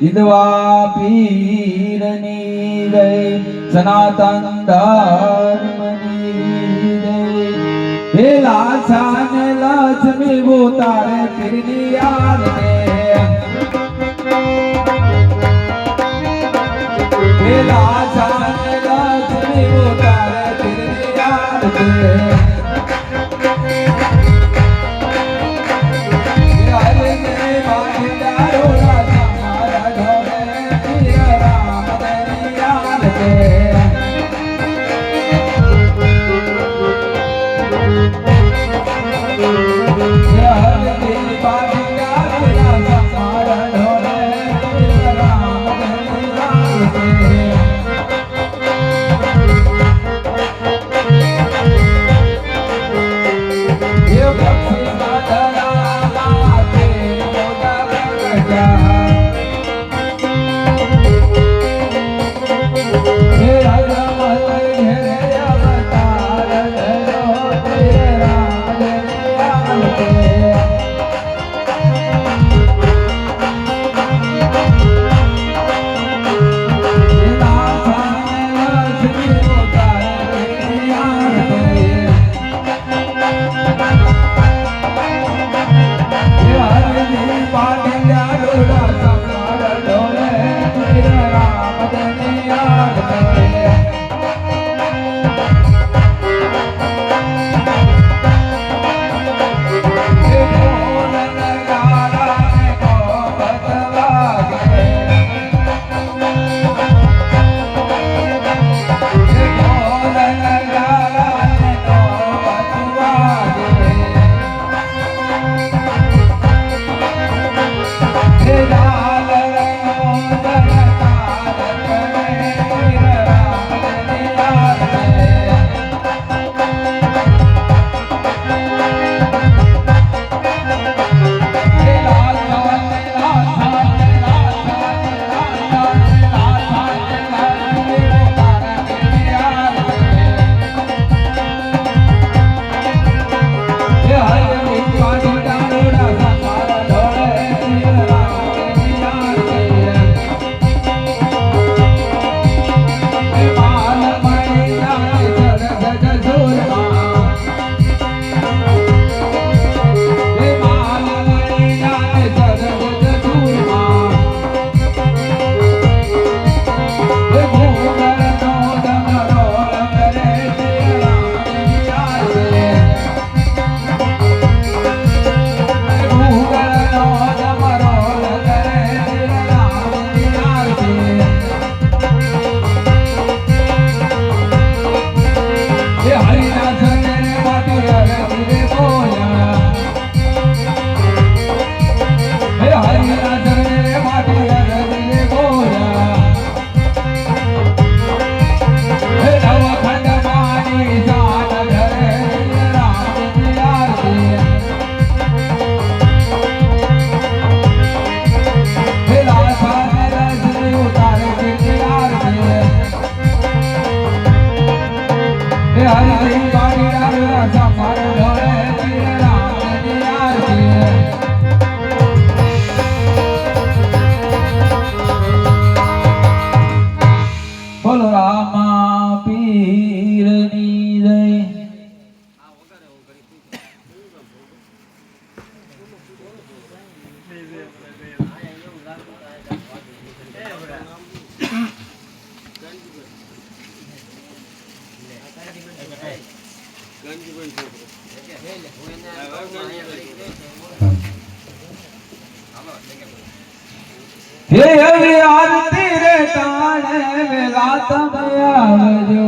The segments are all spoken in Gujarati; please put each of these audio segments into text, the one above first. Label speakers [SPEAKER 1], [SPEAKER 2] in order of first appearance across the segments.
[SPEAKER 1] વિધવા પીરની જય, સનાતન ધર્મની જય. હે લાછા ને લક્ષ્મી ઉતારે પીરની યાદ ને, હે લાછા ને લક્ષ્મી ઉતારે પીરની યાદ ને. હે હવે આરતી રે ટાણે વેલા તમે આવજો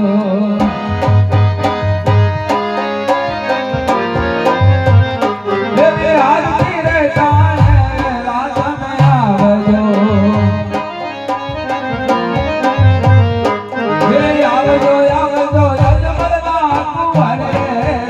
[SPEAKER 1] હે આરતી રે ટાણે વેલા તમે આવજો હે આવજો આવજો જજમલના કુંવરે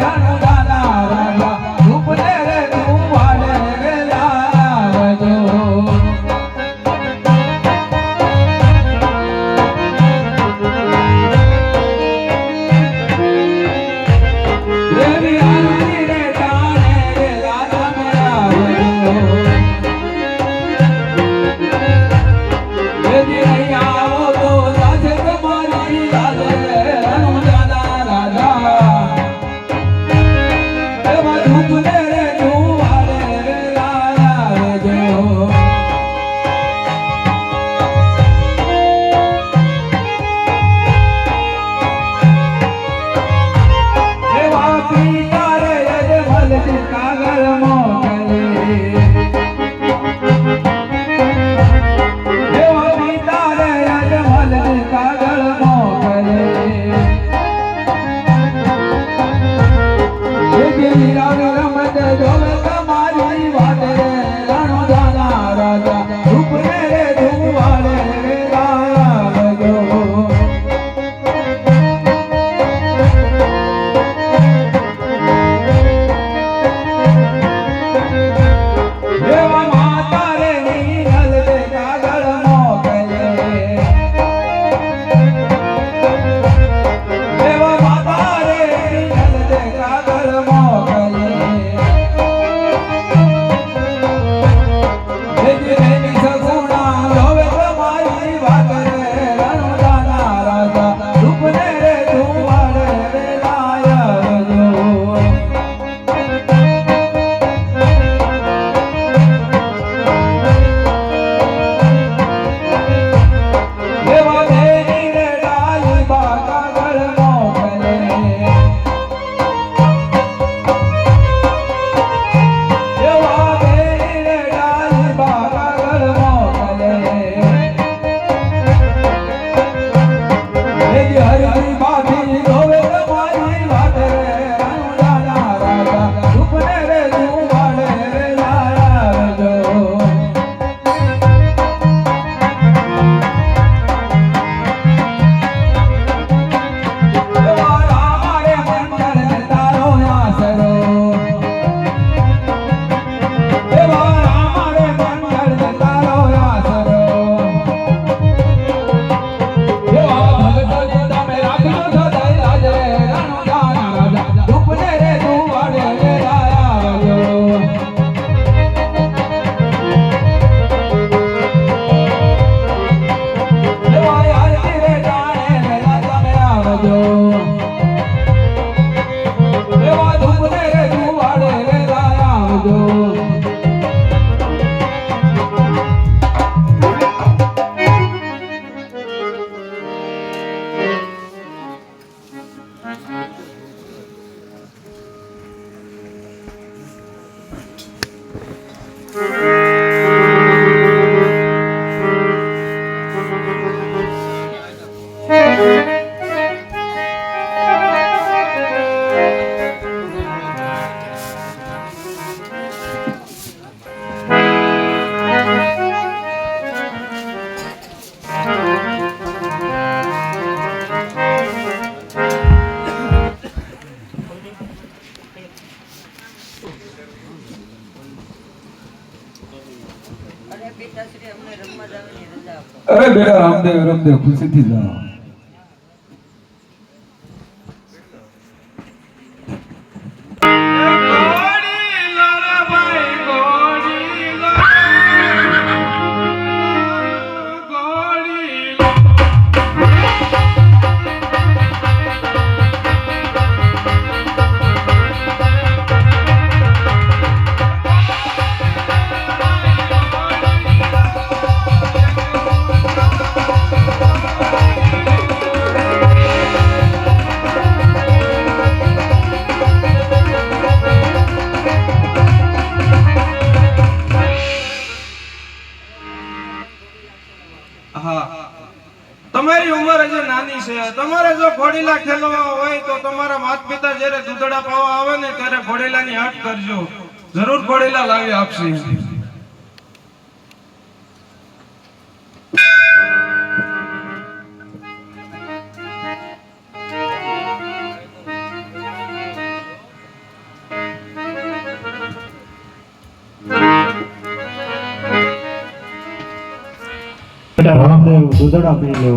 [SPEAKER 1] રણુદાના રાજા રૂપને રે કુંવરે વેલા આવજો
[SPEAKER 2] અરે બેટા રામદેવ રામદેવ ખુશીથી જાઓ
[SPEAKER 3] નાની છે. તમારે જો ઘોડીલા ખેલવા હોય તો તમારા માતા પિતા જ્યારે દૂધડા પાવા આવે ને ત્યારે ઘોડીલાની હટ કરજો, જરૂર ઘોડીલા લાવી આપશે.
[SPEAKER 4] રામદેવ દૂધડા પી લો.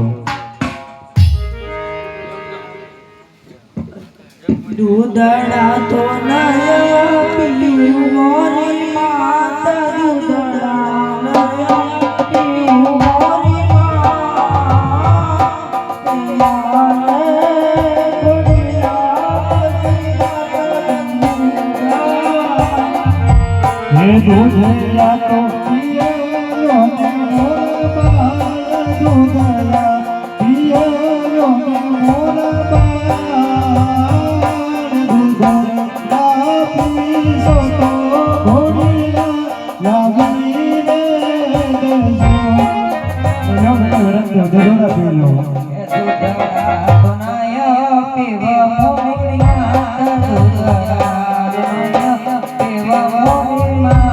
[SPEAKER 5] દૂધડા તો નયા પીયું મોરી માત, દૂધડા નયા પીયું મોરી માત.
[SPEAKER 4] હે દૂધડા તો પીએ લો ને મોર બાળ, દૂધડા પીએ લો ને મોર બાળ, દૂધડા પીશો તો ઘોડીલા લાગીને દેજો. દૂધડા પી લો.
[SPEAKER 5] દૂધડા તો નયા પીવા મોરી માત, દૂધડા નયા પીવા મોરી માત.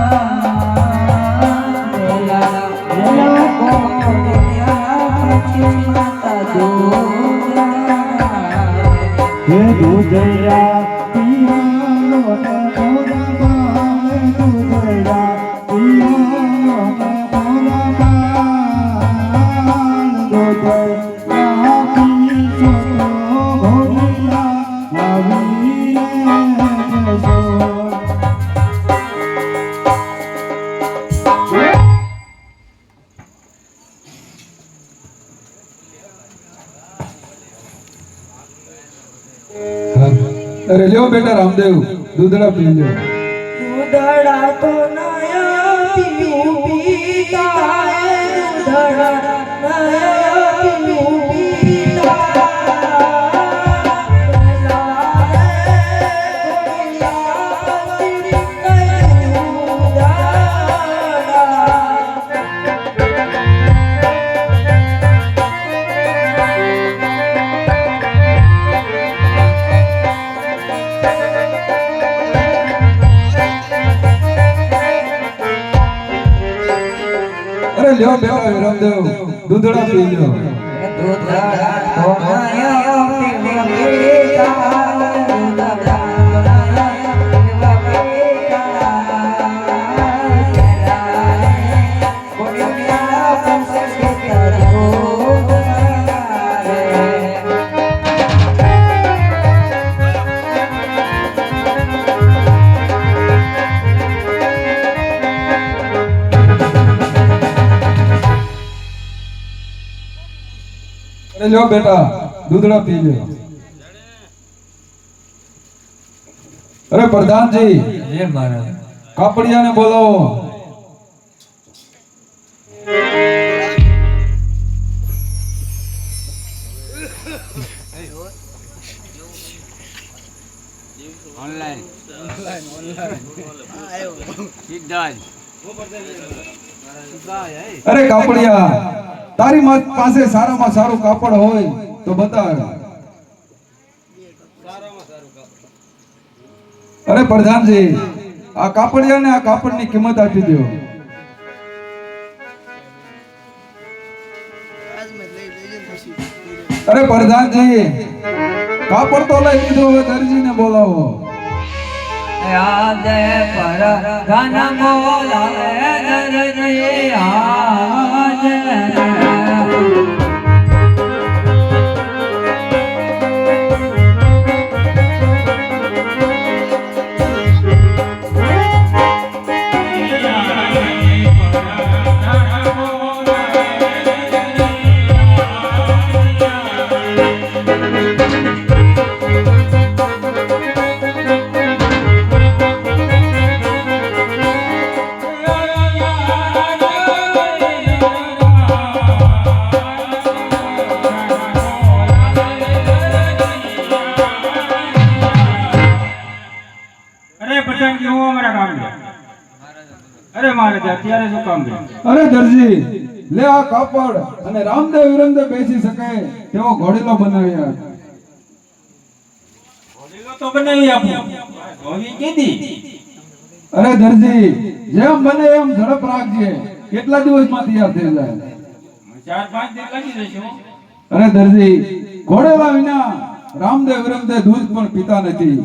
[SPEAKER 4] હે દૂધડા પીવાનો ને મોર બાળ, દૂધડા પીવાનો ને મોર બાળ, દૂધડા પીશો તો ઘોડીલા લાવીને દેજો.
[SPEAKER 2] અરે લ્યો બેટા રામદેવ દૂધડા પી લ્યો.
[SPEAKER 5] દૂધડા તો નયા પીયું પીતા, દૂધડા નયા પીયું પીતા.
[SPEAKER 2] અરે લ્યો બેટા રામદેવ દૂધડા પી લ્યો.
[SPEAKER 5] દૂધડા તો નયા પીવા પીતા, દૂધડા નયા પીવા પીતા. કોડિયા પંસે કેતર ગોદરે.
[SPEAKER 2] અરે લ્યો બેટા દૂધડા પી લ્યો. અરે પ્રધાનજી કાપડિયાને બોલાવો. અરે કાપડિયા તારી પાસે સારામાં સારું કાપડ હોય તો બતાવ. અરે પ્રધાનજી આ કાપડિયાને આ કાપડની કિંમત આપી દો. અરે પ્રધાનજી કાપડ તો લઈ લીધું, હવે દરજીને બોલાવો.
[SPEAKER 5] આજે પર ઘન બોલાવે દરજી આજે.
[SPEAKER 3] અરે મારે અત્યારે શું કામ છે?
[SPEAKER 2] અરે દરજી લે આ કાપડ અને રામદેવ વિરમદેવ બેસી શકે તેવો ઘોડીલો બનાવ્યા.
[SPEAKER 1] ઘોડીલો તો બનાવી આપો. ધોવી કીધી.
[SPEAKER 2] અરે દરજી, જેમ બને એમ ઝડપ રાખજે, કેટલા દિવસમાં તૈયાર થઈ જાય?
[SPEAKER 1] 4-5 દિવસ લાગી જશે.
[SPEAKER 2] અરે દરજી, ઘોડેલા વિના રામદેવ વિરમદેવ દૂધ પણ પીતા નથી,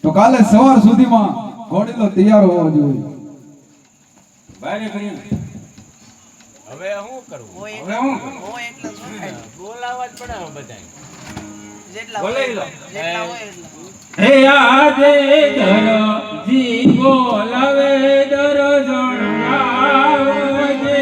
[SPEAKER 2] તો કાલે સવાર સુધીમાં ઘોડીલો તૈયાર હોવો જોઈએ.
[SPEAKER 1] બારે કરી.
[SPEAKER 6] હવે શું કરવું?
[SPEAKER 1] હવે હું
[SPEAKER 6] હોય એટલે શું થાય? બોલાવવા જ પડે હવે બધાય. જેટલા
[SPEAKER 1] બોલાવી લો.
[SPEAKER 6] જેટલા હોય એટલા.
[SPEAKER 1] હે આજે દરજી બોલાવે દરજણ આવજે.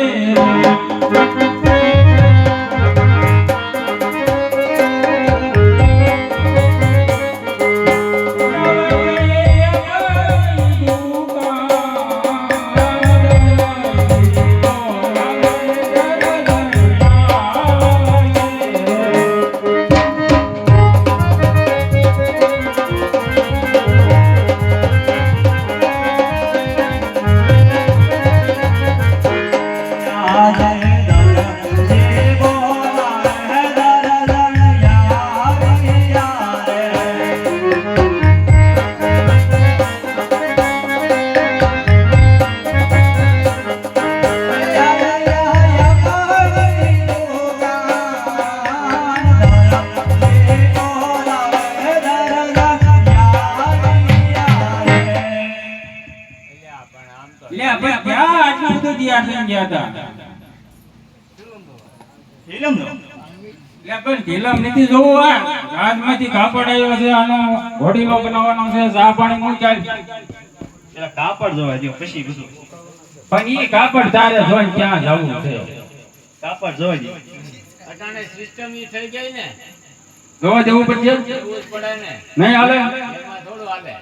[SPEAKER 1] લે આપણે ક્યાં આટલું બધું તૈયાર થઈને ગયા હતા? લે પણ ફિલ્મ નથી જોવું. આ રાજમાંથી કાપડ આવ્યો છે, આનો ઘોડીલો બનાવવાનો છે, ચા પાણી મૂળ ચાલ.
[SPEAKER 7] પેલા કાપડ જોવા દો પછી બધું.
[SPEAKER 1] પણ ઈ કાપડ તારે જોઈને ક્યાં જવું છે?
[SPEAKER 7] કાપડ જોવા દો.
[SPEAKER 6] અટાણે સિસ્ટમ ઈ થઈ ગઈ ને,
[SPEAKER 1] જોવા જવું પડશે?
[SPEAKER 6] એવું જ પડે ને.
[SPEAKER 1] નહીં હાલે?
[SPEAKER 6] એમાં થોડું હાલે.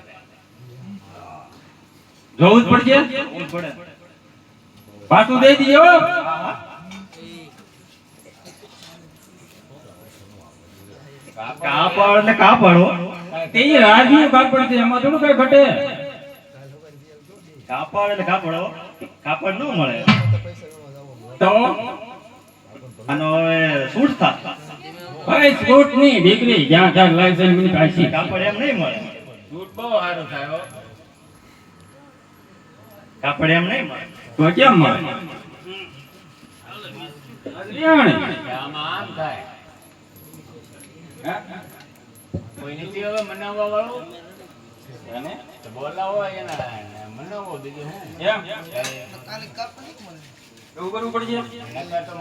[SPEAKER 1] જોવું જ પડશે?
[SPEAKER 7] ઊંઘ પડે.
[SPEAKER 1] પાછું દઈ દીજો.
[SPEAKER 7] કાપડ એટલે કાપડ હો.
[SPEAKER 1] તે ઈ રાજનું કાપડ છે, એમાં થોડું કઈ ઘટે.
[SPEAKER 7] કાપડ એટલે કાપડ હો. કાપડ ન મળે.
[SPEAKER 1] તો
[SPEAKER 7] આનો હવે સૂટ થાય.
[SPEAKER 1] ભાઈ સ્કૂટ ની દીકરી જ્યાં જ્યાં લાયસન્સ મને કાશી.
[SPEAKER 7] કાપડ એમ નહીં મળે.
[SPEAKER 6] દૂધ બહુ સારું થાય હો.
[SPEAKER 7] કાપડ એમ નહીં મળે.
[SPEAKER 1] તો કેમ મળે? હરિયાણી.
[SPEAKER 6] આમાં આમ થાય. કોઈ નથી હવે મનાવવા વાળું. તો બોલાવો એના મનાવો, બીજું શું?
[SPEAKER 1] એમ? એવું કરવું પડશે?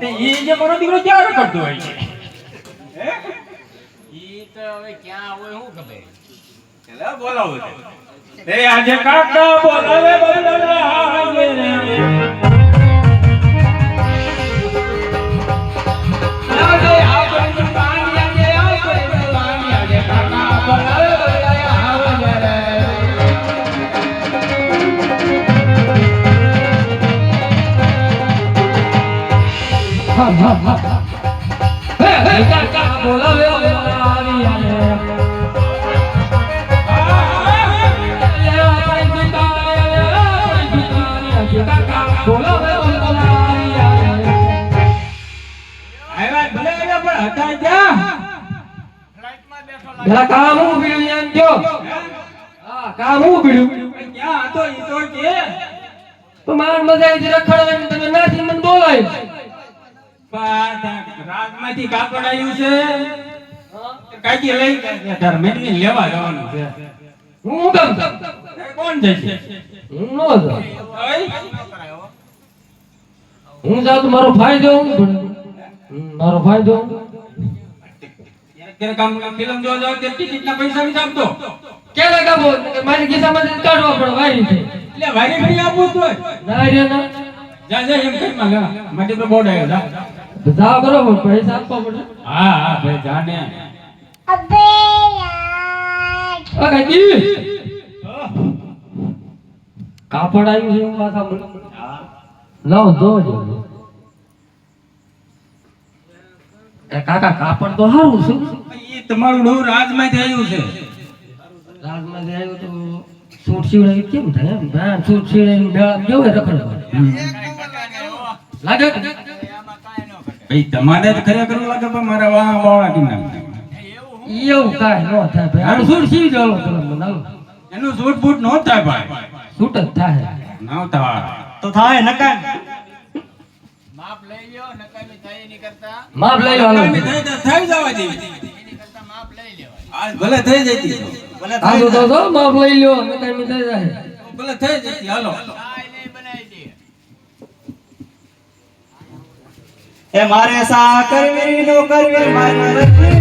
[SPEAKER 1] તે ઈ જે મારો દીકરો ક્યારે કરતો હોય છે?
[SPEAKER 6] ઈ તો હવે ક્યાં હોય શું ખબર.
[SPEAKER 1] પેલા બોલાવો છે. તે આજે કાકા બોલાવે બોલાવે આવે રે. આજે આપણે પાણી આજે આપણે પાણી આજે કાકા બોલાવે બોલાવે આવે રે. હે કાકા બોલાવે બોલાવે આવે.
[SPEAKER 5] પેલા કામ હું પીડ્યું એમ કયો. હા કામ હું પીડ્યું.
[SPEAKER 1] ક્યાં હતો ઈ તો કે?
[SPEAKER 5] તો માર મજા આવી રખડવાની, તમે નાથી મને બોલાય.
[SPEAKER 1] રાજમાંથી કાપડ આવ્યું છે, કાકી લઈ ગયા તાર મેની લેવા જવાનું છે.
[SPEAKER 5] હું કેમ
[SPEAKER 1] કોણ જશે?
[SPEAKER 5] હું નો જાઉં.
[SPEAKER 1] ઓય,
[SPEAKER 5] હું જાઉં તો મારો ફાયદો હું પડે. મારો ફાયદો
[SPEAKER 1] ક્યારેક આમ ફિલ્મ જોવા જાવ તે ટિકિટના પૈસા નથી આપતો.
[SPEAKER 5] ક્યારે કાપો મારી ખિસ્સામાંથી કાઢવા પડે વારી છે.
[SPEAKER 1] એટલે વારી ઘડી આપવું જ હોય.
[SPEAKER 5] ના રે ના
[SPEAKER 1] જા જા એમ કરી માં જા. માટે તો બોર્ડ આવ્યો જા.
[SPEAKER 5] જાવ બરોબર પૈસા આપવા પડે.
[SPEAKER 1] હા હા ભાઈ જાને.
[SPEAKER 5] કાકી કાપડ આવ્યું છે એવું પાછા મને લાવ જોજો. એ કાકા કાપડ તો સારું છે.
[SPEAKER 1] ઈ તમારું નવું રાજમાંથી આવ્યું છે.
[SPEAKER 5] રાજમાં આવ્યું તો સૂટ સીવડાવી કેમ થાય એમ સૂટ સીવડાવી મેળા કેવું રખડે લાગે.
[SPEAKER 1] એ તમારે જ ખરેખર લાગે પણ મારા વાળા કેમ નાખતા
[SPEAKER 5] એવું કાંઈ ન થાય ભાઈ આનું સૂટ સીવી દો પેલા મને હાલો.
[SPEAKER 1] એનું સૂટ બૂટ નો થાય ભાઈ
[SPEAKER 5] સૂટ જ થાય
[SPEAKER 1] ન થાય
[SPEAKER 7] તો થાય નકામ
[SPEAKER 6] માપ લઈ લ્યો નકામી થાય નહીં કરતા
[SPEAKER 5] માપ લઈ લો હાલો.
[SPEAKER 1] નકામી થઈ જવા દેવી
[SPEAKER 6] એની કરતા માપ લઈ લેવાય
[SPEAKER 1] આજ ભલે થઈ જતી
[SPEAKER 7] ભલે
[SPEAKER 5] હાલો
[SPEAKER 7] થાય
[SPEAKER 5] તો માપ લઈ લ્યો નકામી થઈ જાય
[SPEAKER 1] ભલે થઈ જતી હાલો
[SPEAKER 6] કાંઈ નહીં બનાવી દે
[SPEAKER 7] એ મારે સા કરવી નો કરવી મારી મરજી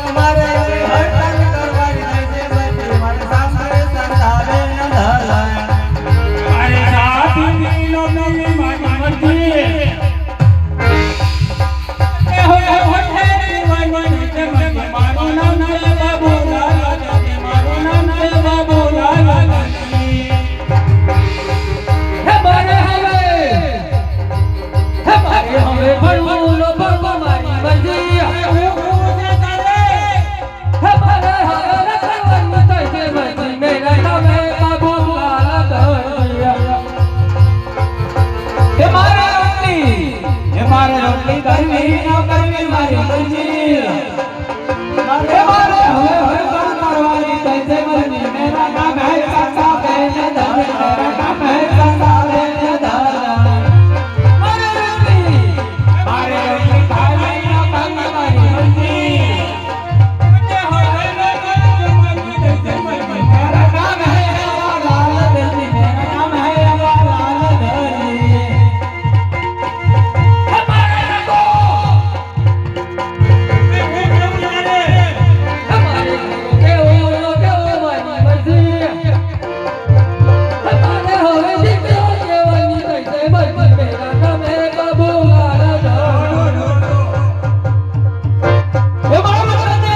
[SPEAKER 7] એ મારે હરકત કરવાની થાય છે મરજી મારે સાસરે સંતાવે ન ધરાય
[SPEAKER 1] મારે સાથી નો નવી મારી મરજી એ હોય હોય દીવાની તે મારું નામ છે બાબુ લાલ મારું નામ છે બાબુ લાલ
[SPEAKER 5] હે મારે હવે ભણવું નો ભણવું મારી મરજી હે મારે હવે રખડવાનું થાય છે મરજી મેરા નામે બાબુ લાલ દરિયા હે મારે રોટલી કરવી ન કરવી મારી મરજી હે મારે હવે હરકત કરવાની થાય છે મરજી મેરા નામે કાકા બેન ધન મેરા નામે કાકા બેન ધન મારે રોટલી ખાવી ન કરવી મારી મરજી मेरा नाम है लाल दर्जी मेरा नाम है लाल दर्जी हमारे को हमारे के मारी मर्जी हमारे होवे दीकरो केवनी कैसे मर्जी मेरा नाम है बाबू लाल दर्जी हे मारा मर्जी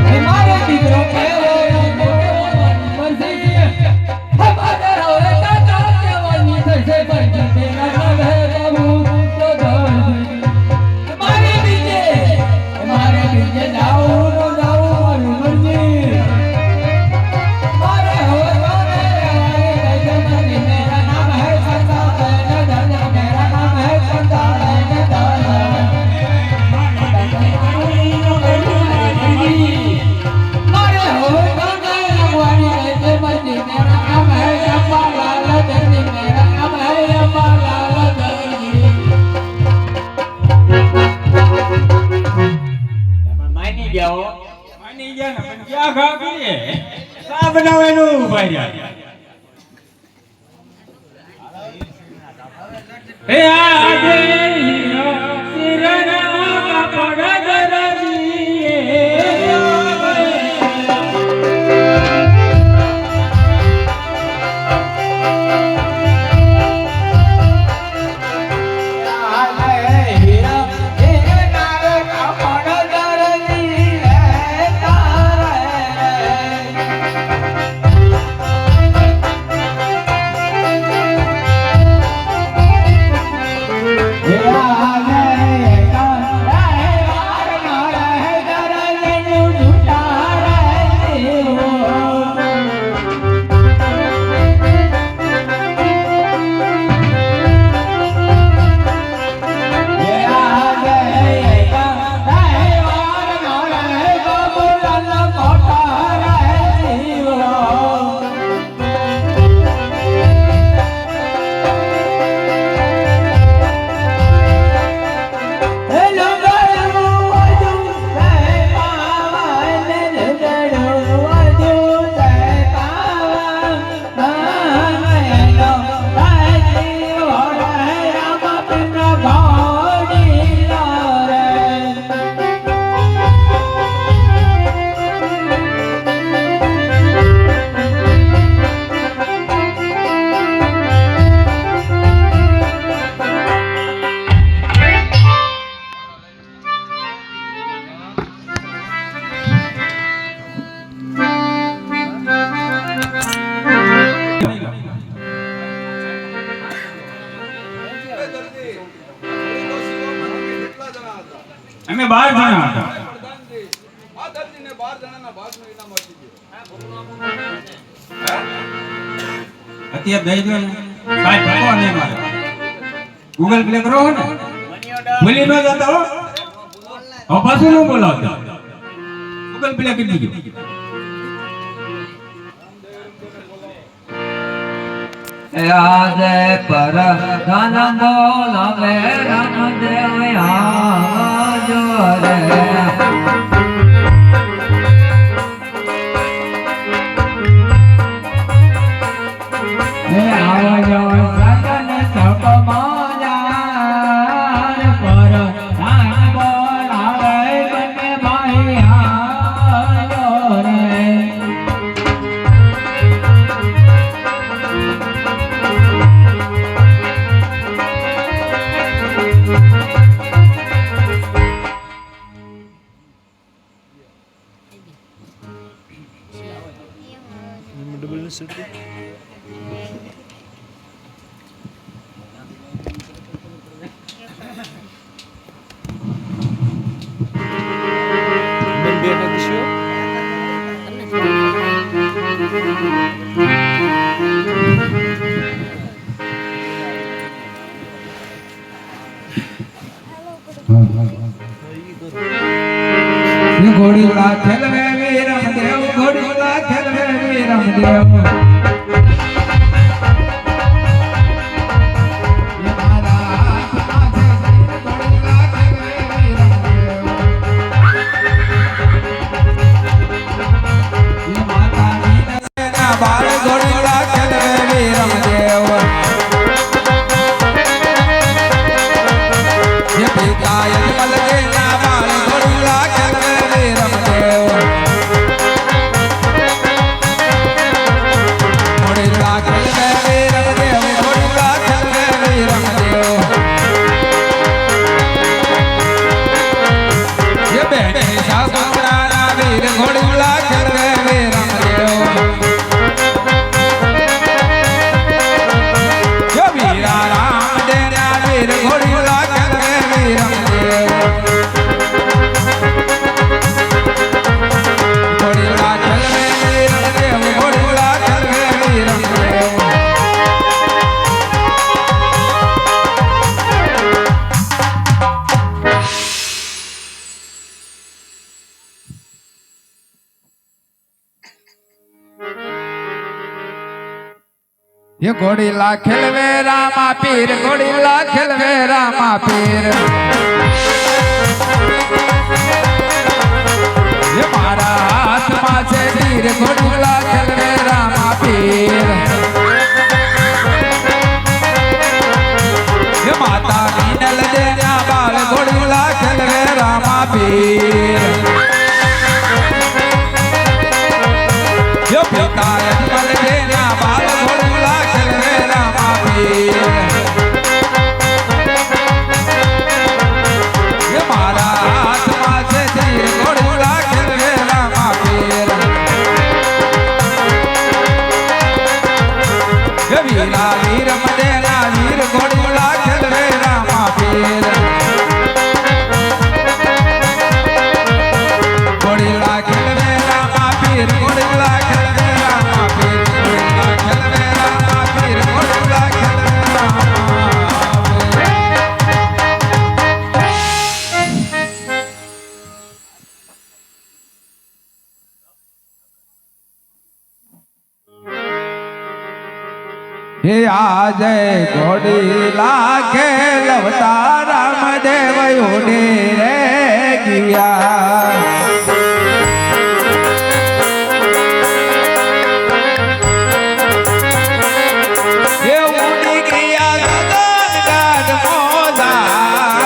[SPEAKER 5] हे मारा
[SPEAKER 6] માની જાઓ
[SPEAKER 1] માની ગયા ને પણ ક્યાં ઘા કરીએ શા બનાવવાનું ભાઈ હે આજે સિરના પગડ રમીએ
[SPEAKER 4] Thank
[SPEAKER 1] 12 જણા હતા.
[SPEAKER 2] આ ધરતીને 12 જણાના ભાગનું ઇનામ આપી દે.
[SPEAKER 1] અત્યારે દઈ દો ને કાંઈ ભગવાન નહીં મારે. ગૂગલ પ્લે કરો હો ને ભૂલી ન જતા હો. હવે પાછું ન બોલાવતા. ગૂગલ પ્લે કરી દીધું.
[SPEAKER 5] આજે પર ધન બોલાવે રામદેવ આવજો રે આવજો સગન સપ માયાર પર ધન બોલાવે બંને ભાઈ આવજો રે
[SPEAKER 2] ઘોડીલા ખેલવે વીરમ દેવ ઘોડીલા ખેલવે વીરમ દેવ બાળ ઘોડીલા ખેલવે વીરમ દેવ ये पिता यजमल के नाम घोड़ीला खेलवे वीरम देव घोड़ीला खेलवे वीरम देव घोड़ीला खेलवे वीरम देव ये बेटे सासुराना वीर घोड़ीला खेलवे वीरम देव ये वीरा राम देना वीर घोड़ीला घोड़ीला खेलवे वीरम देव घोड़ीला खेलवे वीरम देव ये घोड़ीला खेलवे रामा पीर घोड़ीला खेलवे रामा पीर ये मारा हाथ मासे तीर घोड़ीला खेलवे रामा पीर ये माता मीनल देना बाल घोड़ीला खेलवे रामा पीर ये पिता यजमल देना बाल घोड़ीला खेलवे रामा पीर ये मारा हाथ मासे तीर घोड़ीला खेलवे रामा पीर ये वीरा वीरम देना वीर घोड़ीला खेलवे रामा पीर घोड़ीला खेलवे रामा पीर घोड़ीला खेलवे रामा पीर घोड़ीला खेलवे रामा पीर घोड़ीला खेलवे रामा पीर हे आज घोड़ीला खेलवता रामदेव उड़े रे गिया ये उड़ी गया गगन गाड मोदार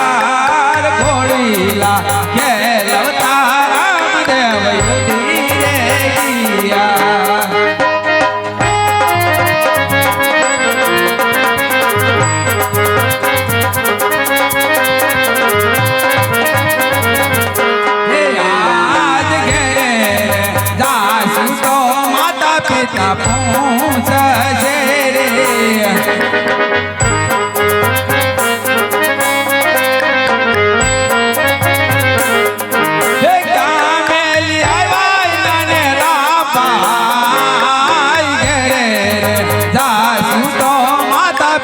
[SPEAKER 2] घोड़ीला खेलवता रामदेव उड़ी रे गिया हे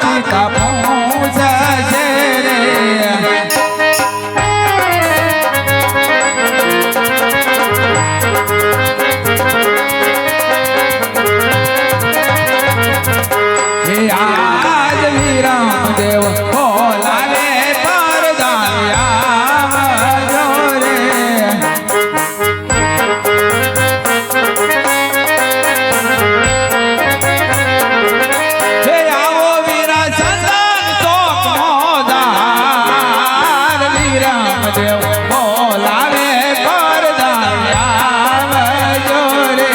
[SPEAKER 2] પિતા પૂછશે રે હે આજ વિરામ દેવ બોલાવે પરદાન રે હે આવો વીરા સંતાન ચોકનો દાર વિરામ દેવ બોલાવે પરદાન રે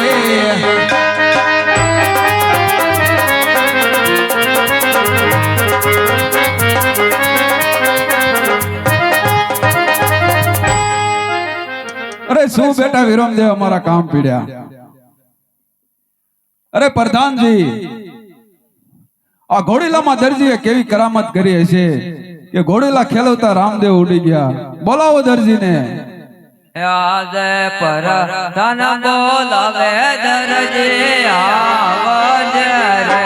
[SPEAKER 2] અરે શું બેટા વિરમદેવ અમારા કામ પીડ્યા અરે પ્રધાનજી આ ઘોડીલામાં દરજીએ કેવી કરામત કરી હશે કે ઘોડીલા ખેલવતા રામદેવ ઉડી ગયા બોલાવો દરજીને
[SPEAKER 7] યાદ પર ધન બોલાવે દરજી આવજ રે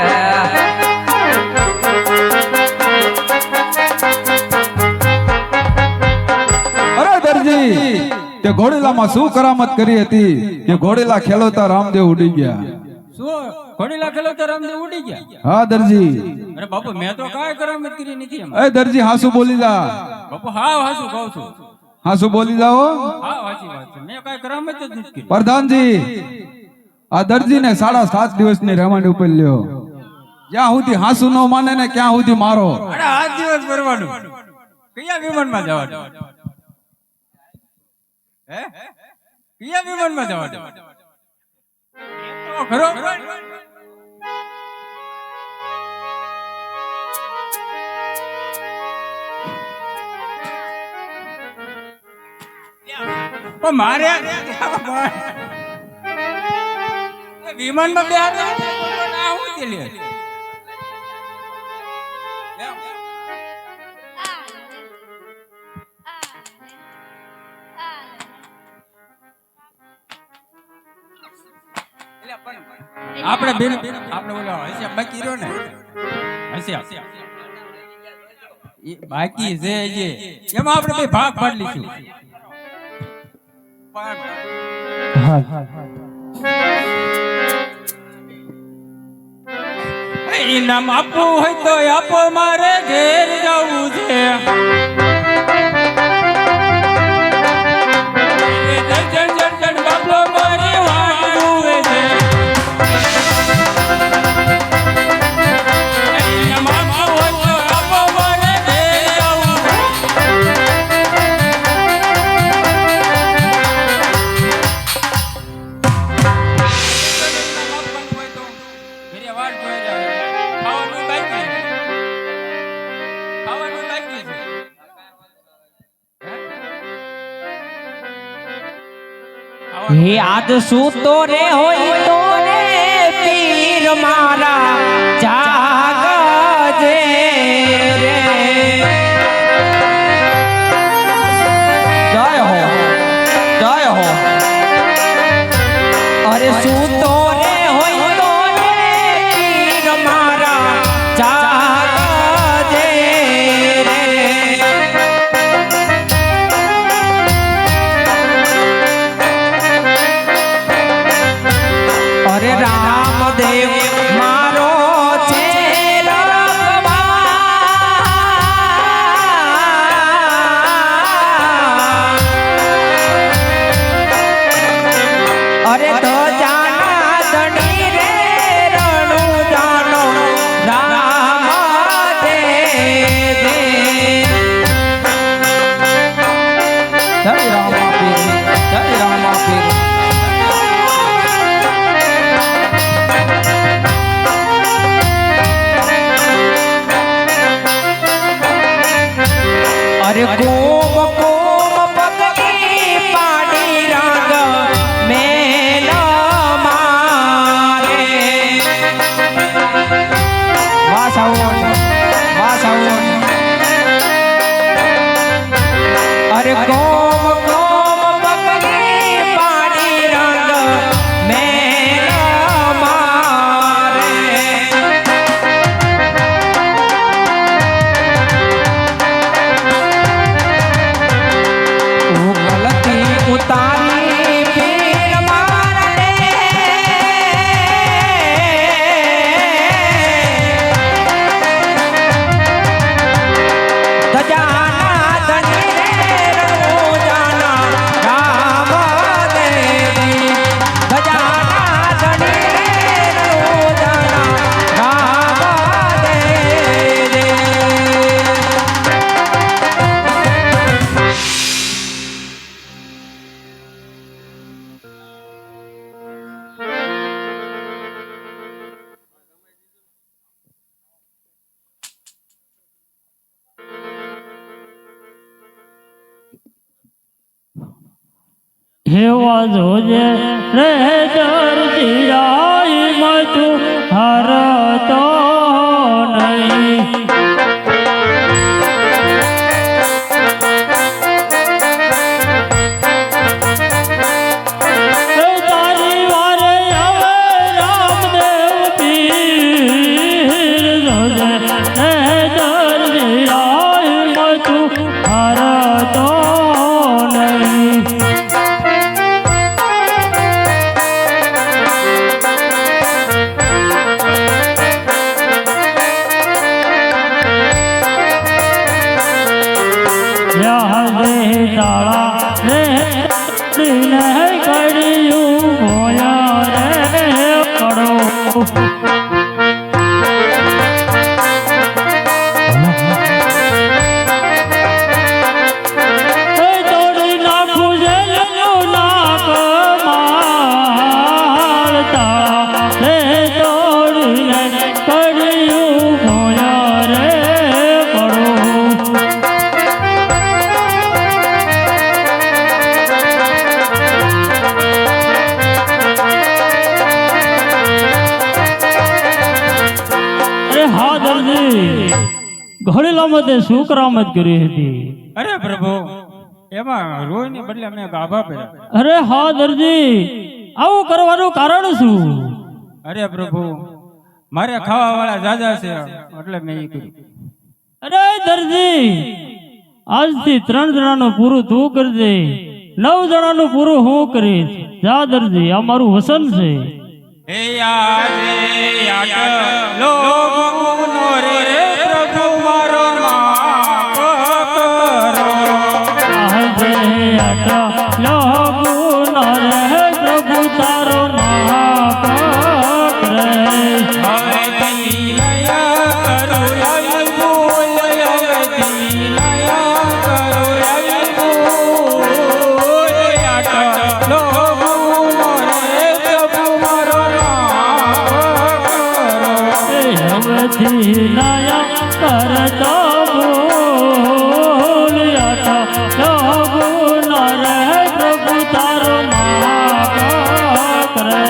[SPEAKER 2] અરે દરજી તે ઘોડીલામાં શું કરામત કરી હતી કે ઘોડીલા ખેલવતા રામદેવ ઉડી ગયા
[SPEAKER 1] શું ઘોડીલા ખેલવતા રામદેવ ઉડી ગયા?
[SPEAKER 2] હા દરજી
[SPEAKER 1] અરે બાપુ મેં તો કાંઈ કરામત કરી નથી એમાં.
[SPEAKER 2] એ દરજી હાસુ બોલી જા
[SPEAKER 1] બાપુ હા હાસું કહું છું.
[SPEAKER 2] હાસુ બોલી જાઓ
[SPEAKER 1] હા સાચી વાત છે. મેં કાંઈ કરામત જ નથી કરી.
[SPEAKER 2] પ્રધાનજી આ દરજીને 7.5 દિવસની રિમાન્ડ ઉપર લ્યો જ્યાં સુધી હાસુ ન માને ને ક્યાં સુધી મારો
[SPEAKER 1] અરે 8 દિવસ ભરવાનું. કયા વિમાનમાં જવાનું? હે કયા વિમાનમાં જવાનું? એ તો ખરો. પણ મારે વિમાનમાં બે હાથ ના હું કે લે આપણે બેન આપણે ઓલા હસ્યા બાકી રહ્યો ને હસ્યા એ બાકી છે જે એમાં આપણે બે ભાગ પાડી લઈશું. ઇનામ આપવું હોય તો આપો મારે ઘેર જવું છે. બાપલો મારી વાટ જુએ છે. ઇનામ આપવું હોય તો આપો મારે ઘેર જવું છે. ઘરે વાટ જોઈ રહ્યા. ખાવાનું બાકી છે. ખાવાનું બાકી છે.
[SPEAKER 5] હે આજ સૂતો રે હોય તો રે પીર મારા જાગજે રે જય હો અરે સૂતો રે હોય તો રે પીર મારા જાગજે રે અરે રામદેવ મારો છે રખવા. અરે તો જાના દણી રે રણુ જાનો રામ દે દે જય રામા પીર જય રામા પીર. અરે કોમ કોમ પગલી પાડી રાગ મેલ મારે વાસાવણ અરે કોમ કોમ પગલી પાડી રાગ મેલ મારે હેવા જોજે રે દર્દિયાઈ મતું હરતો નહીં તારી વારે આવે રામદેવ પીર જોજે રે દર્દિયાઈ મતું હરતો નહીં તાળા રે દિને કડિયું ભોયા રે પડો તોડી નાખું જેલનું નાક માળ તાળા રે તોડીને કડિયું ભોયા રે પડો ઘડીલા મતે શું કરામત કરી હતી
[SPEAKER 1] અરે પ્રભુ એમાં રોયની બદલે મેં ગાભા પહેર્યા.
[SPEAKER 5] અરે હા દરજી આવું કરવાનું કારણ શું
[SPEAKER 1] અરે પ્રભુ મારે ખાવા વાળા જાજા છે એટલે મેં એ કર્યું.
[SPEAKER 5] અરે દરજી આજથી 3 જણાનું પૂરું તું કરજે 9 જણાનું પૂરું હું કરીશ જા દરજી આ મારું વસન છે
[SPEAKER 1] હે આજે આટલો ગુનો રે પ્રભુ મારો માફ કરો.
[SPEAKER 5] આજે આટલો ગુનો રે પ્રભુ તારો માફ કરે
[SPEAKER 1] હવે દિલયા કરું આવી ભૂલ, હવે દિલયા કરું આવી ભૂલ. આટલો ગુનો રે પ્રભુ મારો માફ કરો.
[SPEAKER 5] હવેથી નયા કરતો ભૂલ આટલો ગુનો રે પ્રભુ તારો માફ કરે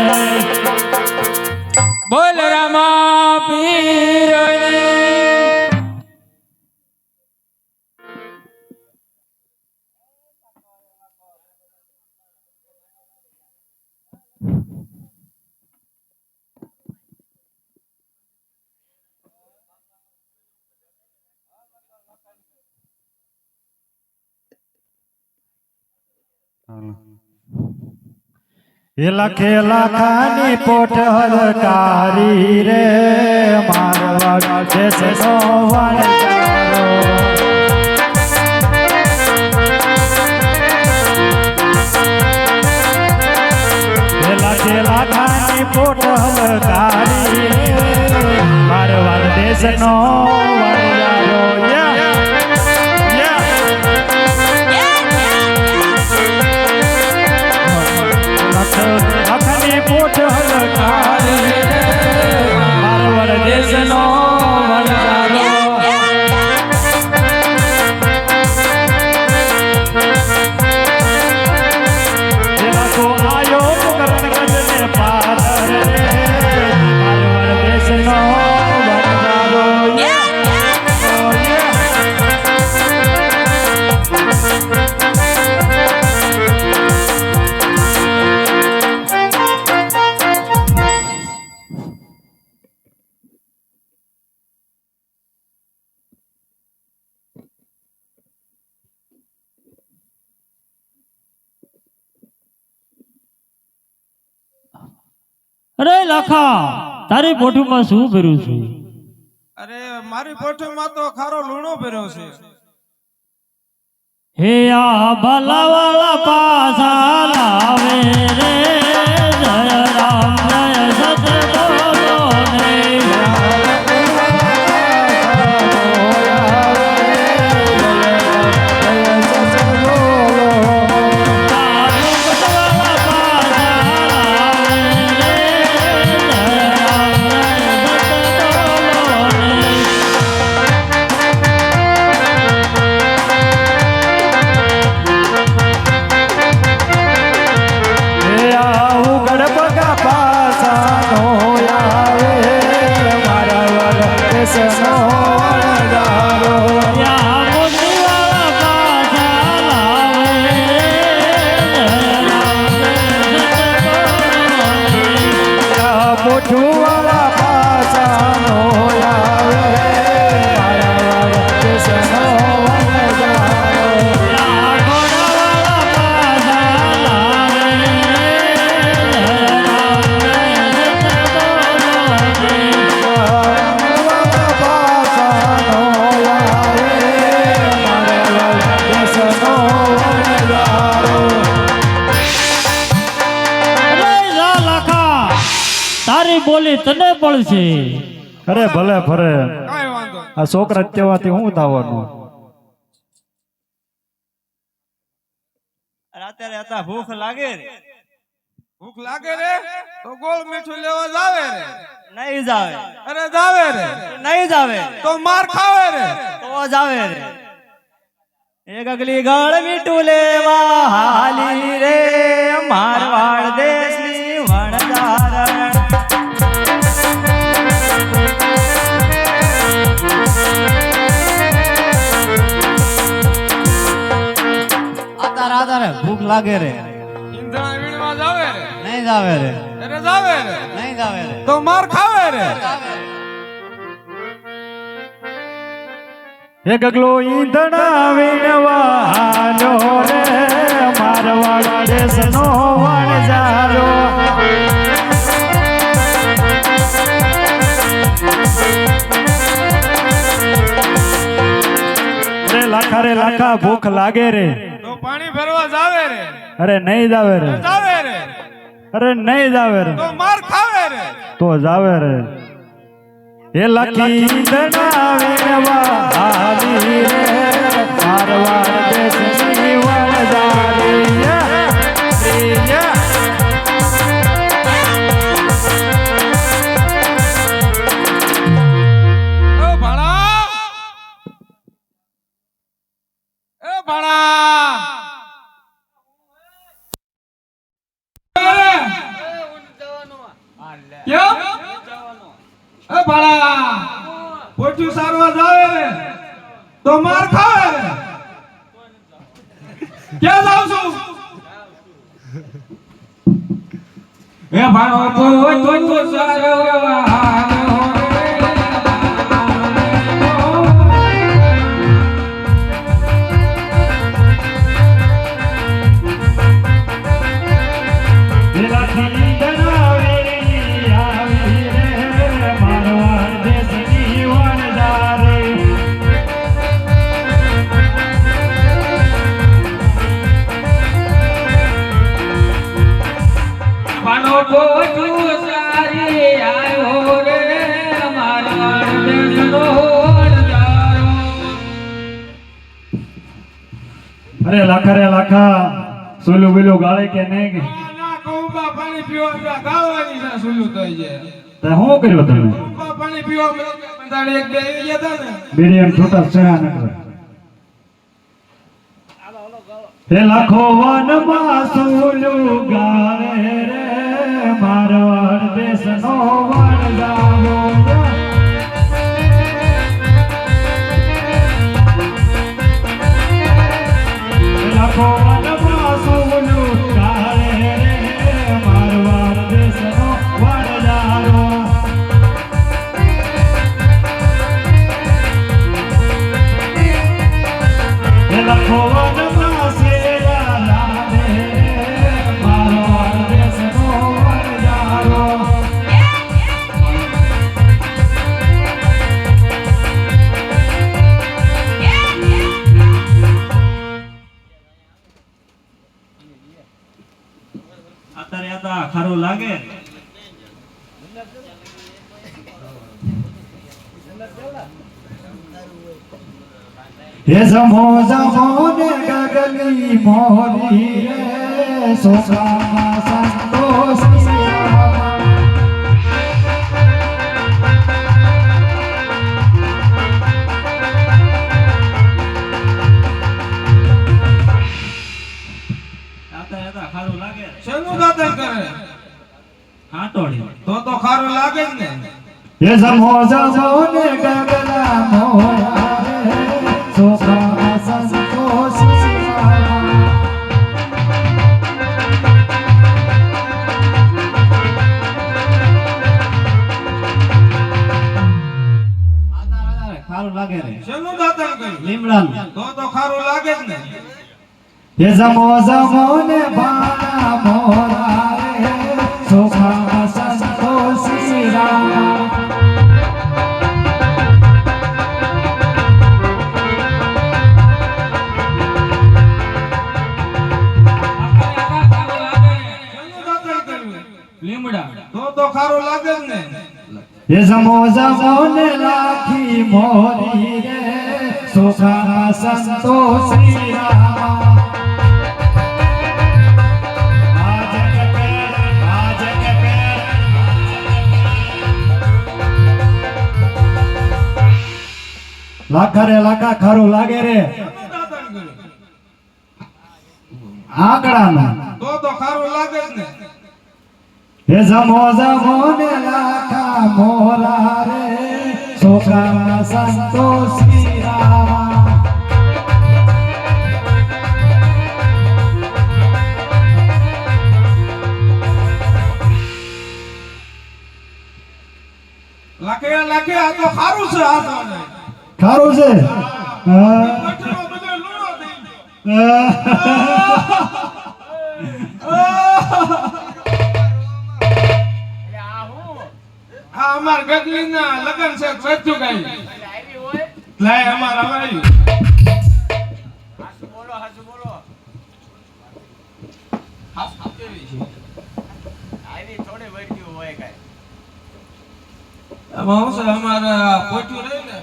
[SPEAKER 1] બોલ રામા પીરની.
[SPEAKER 4] લખે લાખાની પોટ હલકારી રે મારવાડ દેશનો વણજારો લખે લાખાની પોટ હલકારી રે મારવાડ દેશનો વણજારો અખની પોટ હલકારી મારવાડ દેશનો વણજારો દેવાકો આયો કરણ ગજને પાર રે મારવાડ દેશનો વણજારો
[SPEAKER 5] અરે લાખા તારી પોઠુમાં શું ભર્યું છે
[SPEAKER 3] અરે મારી પોઠીમાં તો ખારો લૂણો ભર્યો છે.
[SPEAKER 5] હે આ ભલા વાળા પાછા લાવે રે જય રામ જય સત બોલો ને
[SPEAKER 4] બોલી તને પડશે.
[SPEAKER 8] અરે ભલે ફરે,
[SPEAKER 3] કાંઈ વાંધો નહીં.
[SPEAKER 8] આ છોકરા કહેવાથી હું થવાનું?
[SPEAKER 7] રાતે રહેતા ભૂખ લાગે રે
[SPEAKER 3] ભૂખ લાગે રે તો ગોળ મીઠું લેવા જાવે રે.
[SPEAKER 7] નહીં જાવે,
[SPEAKER 3] અરે જાવે રે
[SPEAKER 7] નહીં જાવે
[SPEAKER 3] તો માર ખાવે રે.
[SPEAKER 7] તો જાવે રે. એક અગલી ગળ મીઠું લેવા હાલી રે મારવાડ દેશની વણજારણ. આતારે ભૂખ લાગે રે
[SPEAKER 3] ઈંધણા વીણવા જાવે રે.
[SPEAKER 7] નહીં જાવે રે,
[SPEAKER 3] અરે જાવે રે
[SPEAKER 7] નહીં જાવે રે.
[SPEAKER 3] તો માર ખાવે રે.
[SPEAKER 8] એ ગગલો ઈંધણા વીણવા હાલ્યો રે મારવાડ દેશનો વણજારો. રે લાખા ભૂખ લાગે રે.
[SPEAKER 3] તો પાણી ભરવા જાવે રે.
[SPEAKER 8] અરે નહીં જાવે રે,
[SPEAKER 3] જાવે રે
[SPEAKER 8] અરે નહીં જાવે રે,
[SPEAKER 3] તો માર ખાવે રે.
[SPEAKER 8] તો જાવે રે. એ લખી ઈંધણા વીણવા હાલી રે મારવાડ દેશની વણજારી.
[SPEAKER 3] ઓ ભાણા, એ ભાણા. કેમ? એ ભાણા, પોઠિયું સારવા જાવે રે તો માર ખાવે રે. ક્યાં જાવ છું?
[SPEAKER 1] એ ભાણો તો સારવા હાલ્યો
[SPEAKER 8] એ લખી ઈંધણા વીણી આવી રે મારવાડ દેશની વણજારી.
[SPEAKER 1] ભાણો પોઠું સારી આવ્યો રે મારવાડ દેશનો વણજારો.
[SPEAKER 8] અરે લાખા સોલું બીલું ગાળે કે નહીં?
[SPEAKER 3] ના કઉબા પાણી પીવા ગાળવાની છે સુલું થઈ જાય.
[SPEAKER 8] તે શું કર્યું તમે?
[SPEAKER 3] કઉબા પાણી પીવા બંધાડી એક બે આવી ગયા તા ને.
[SPEAKER 8] બીડી અને છૂટા ચણા નકર. હે લાખો વનમાં સોલું ગાળે રે મારવાડ દેશનો વણજારો. લાખો વનમાં સોલું ગાળે રે મારવાડ દેશનો વણજારો. એ લાખો વનમાં શેરા લાગે રે મારવાડ દેશનો વણજારો.
[SPEAKER 6] અત્યારે આતા ખારું લાગે.
[SPEAKER 8] હે સમો ને ગગલી મોરી રે સોસામાં સંતોષી રામા.
[SPEAKER 6] આતા ખારું લાગે.
[SPEAKER 3] શેનું દાતણ કરે?
[SPEAKER 6] હાટોડી.
[SPEAKER 3] તો ખારું લાગે જ ને.
[SPEAKER 8] હે સમો ને ગગલા મોરા રે સોસામાં સંતોષી રામા.
[SPEAKER 7] ખારું લાગે રે
[SPEAKER 3] શેનું દાતણ કર્યું?
[SPEAKER 7] લીમડાનું.
[SPEAKER 3] તો ખારું લાગે જ ને.
[SPEAKER 8] હે સમો ને બાણા મોરા રે સોસામાં સંતોષી રામા.
[SPEAKER 3] શેનું દાતણ કર્યું?
[SPEAKER 1] લીમડા
[SPEAKER 3] તો ખારો લાગે જ ને.
[SPEAKER 4] એ જમો ને લાખી મોરી રે સુખા સંતોષી રામા લાખા રે લાખા ખારું લાગે રે
[SPEAKER 3] એનું દાદાગીરી.
[SPEAKER 4] આંકડામાં
[SPEAKER 3] તો ખારો લાગે જ ને.
[SPEAKER 4] હે જમો ને લાખા મોરા રે સુખા સંતોષી રામા
[SPEAKER 3] લાખે આ તો ખારું છે આ તો.
[SPEAKER 4] ખારું છે હા.
[SPEAKER 3] પઠનો બધો લૂણો થઈ ગયો.
[SPEAKER 6] એટલે આ હું
[SPEAKER 3] આ અમાર ગગલીના લગન છે સચ્ચું ગાઈ.
[SPEAKER 6] એટલે આવી હોય
[SPEAKER 3] લાય અમાર આવી.
[SPEAKER 6] હાસુ બોલો આવી થોડી વળગ્યું હોય કાંઈ.
[SPEAKER 3] આમાં શું છે અમારા પોચું રહી ને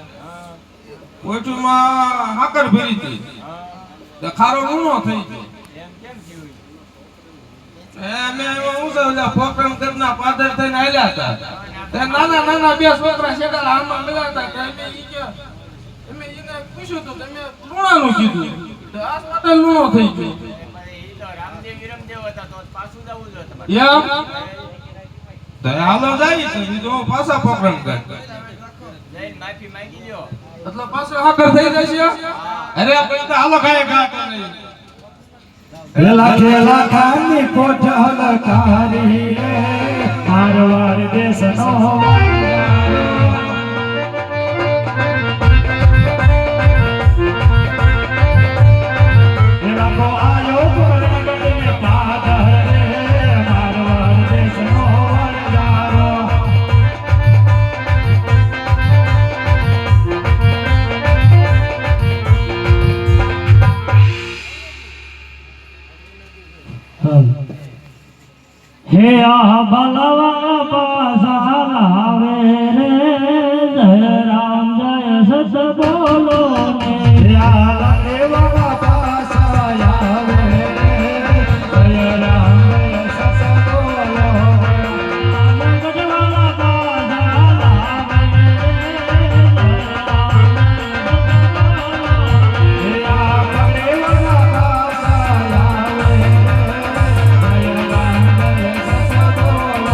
[SPEAKER 3] પોચુમાં હાકર ભરી હતી તો ખારો લૂણો થઈ ગયો.
[SPEAKER 6] એમ કેમ થયું?
[SPEAKER 3] અમે એમાં શું છે ઓલા પોકરણ કરના પાદર થઈને આલ્યા હતા. તે નાના નાના બે છોકરા શેડા હાથમાં લગાડતા હતા. અમે એને પૂછ્યું હતું તમે લૂણાનું કીધું તો આ માટે લૂણો થઈ ગયો.
[SPEAKER 6] ઈ તો રામદેવ વિરમદેવ હતા તો પાછું જવું જોઈએ તમારે.
[SPEAKER 3] એમ તો હાલો જાય તો બીજો પાછા પોકરણ કર
[SPEAKER 6] જઈને માફી માંગી લ્યો.
[SPEAKER 3] એટલે પાછો હાકર થઈ જશે. અરે આપણે તો હાલો ખાય ખા કરી.
[SPEAKER 4] લાખે લાખાની કોઠલ કારી રે મારવાડ દેશનો લાખો આયો પરગટને પાદર રે મારવાડ દેશનો વરદારો હે આ બલવા પાસા લાવે રે જય રામ જય સત બોલો ને યા દેવા પાસા આવે રે જય રામ જય સત બોલો મંગળવાલા પાસા લાવે રે જય રામ યા દેવા પાસા આવે રે જય રામ જય સત બોલો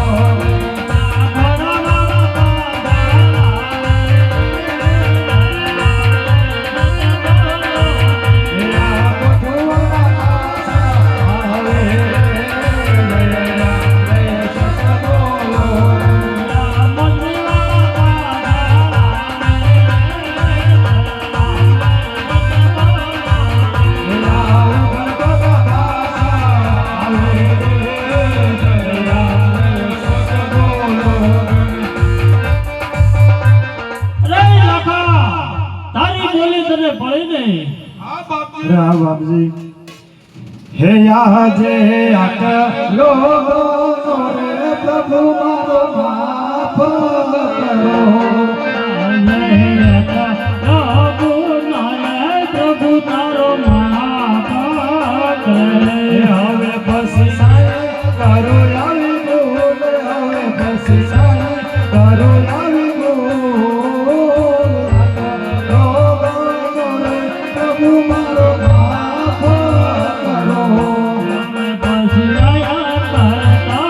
[SPEAKER 3] હા બાપજી
[SPEAKER 4] રામ બાપજી હે આજે આટલો રે પ્રભુ મારો માફ પ્રભુ તારો માફ હવે પછી કરો આવી બોલ હવે પછી કરો આવી પ્રભુ મારો માફ કરો પછી આયા કરતા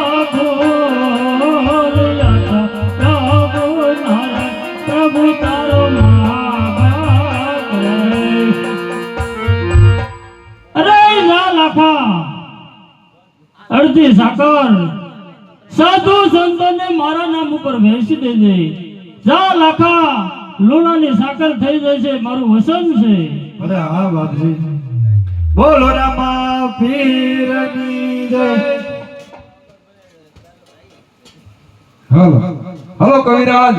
[SPEAKER 4] ભૂલ્યા પ્રભુ તારો માફ અરે લાખા અડધી સાકર સાધુ સંતોને મારા નામ ઉપર વેચી દેજે જા લાખા લુણાની સાકર થઈ જશે મારું વસન છે અરે હા બાપજી બોલો રામા પીરની જય
[SPEAKER 2] હાલો હાલો કવિરાજ